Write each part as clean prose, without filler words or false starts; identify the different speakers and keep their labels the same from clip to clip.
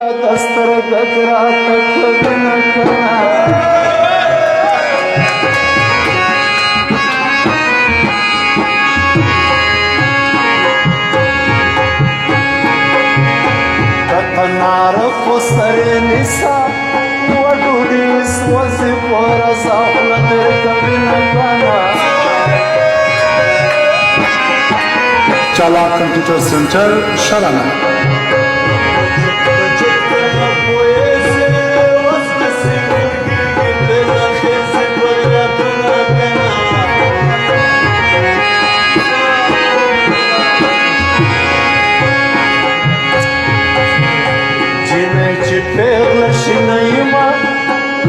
Speaker 1: दस्तर गगरा तक बिन खना कथनार पुसरे निसा वडुडी स्वसी पोरसा उलदर कबिन खना
Speaker 2: चाला कंप्यूटर सेंटर शालाना
Speaker 1: Shineima,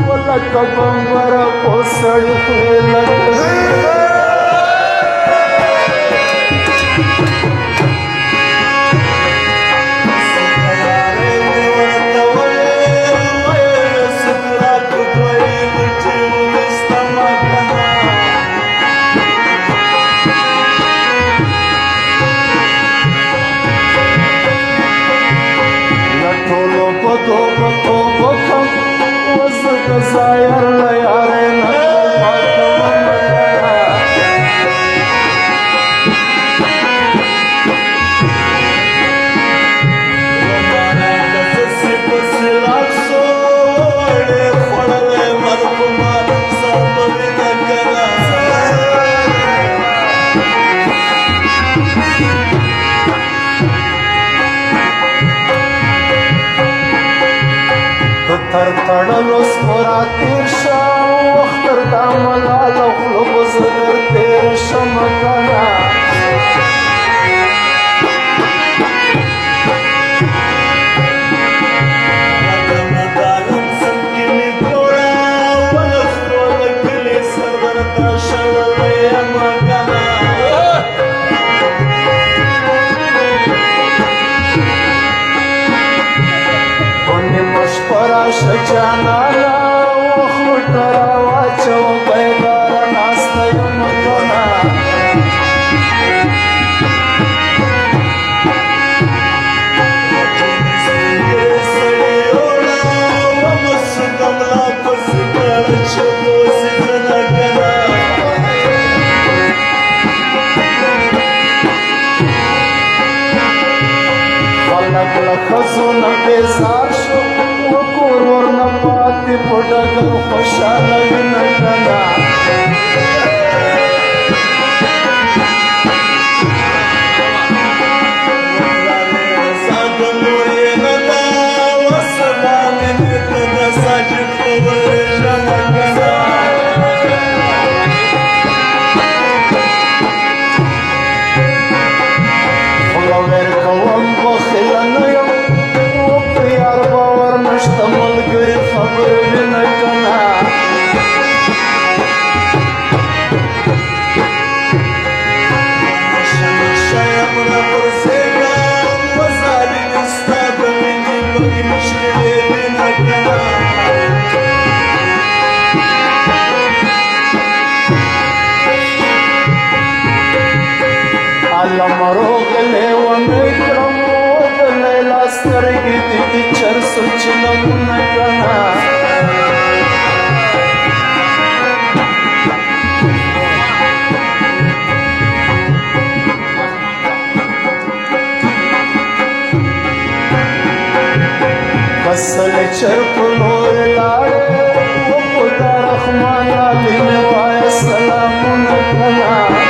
Speaker 1: wala kabambara posal huela. Desire la yare na تر تړلو سپورا تیر شا وختر دا ملال خلو بزدر تیر شمکانا Shajana Uhtara Vacho Baidara Nastayam Gona Falak Lakhazuna Pesasho ورنا پاتې پډګر خوشاله وینکنا Moroge lewan ikramo Lela stargi didi char suchinam nakana Kasal char pulor laade Vukuda Rahmana Lime vaya salamun nakana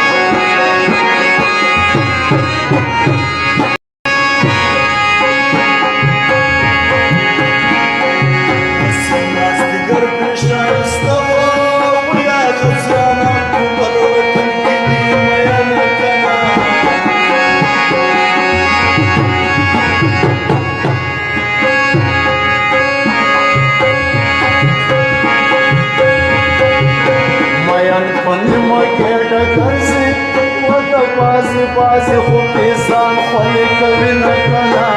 Speaker 1: Bazi khupizan kholi kavi nakana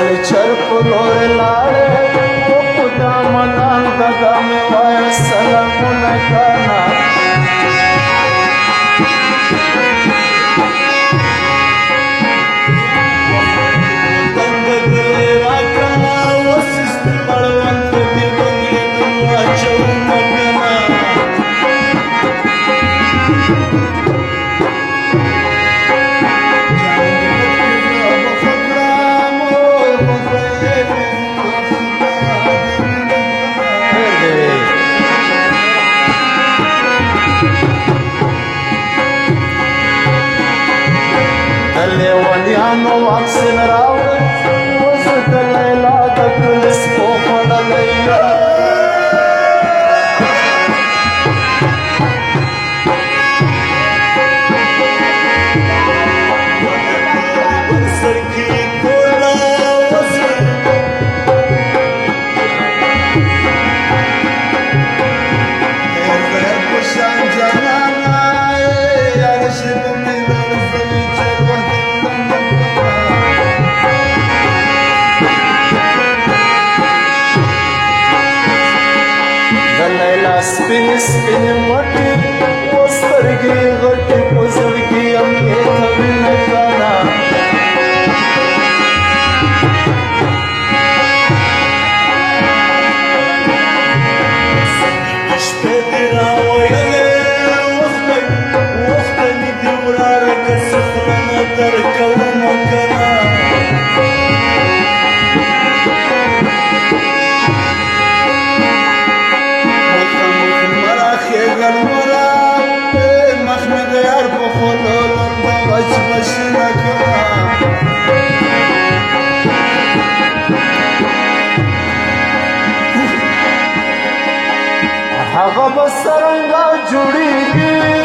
Speaker 1: سړی چر په لور لاړې او په دامنان دغه مې وایه سلامونه ګانا لیوانیانو واکسین راوړ وزه د لیلا د ګل سپو خوړلی سپینې سپینې مټې و سترګې غټې په زړګي هم یې کوینه ګانا شپې دې راویلې وخته مې دې وراره که څه خوله نه درکومه ګانا هغه به څرنګه جوړېږي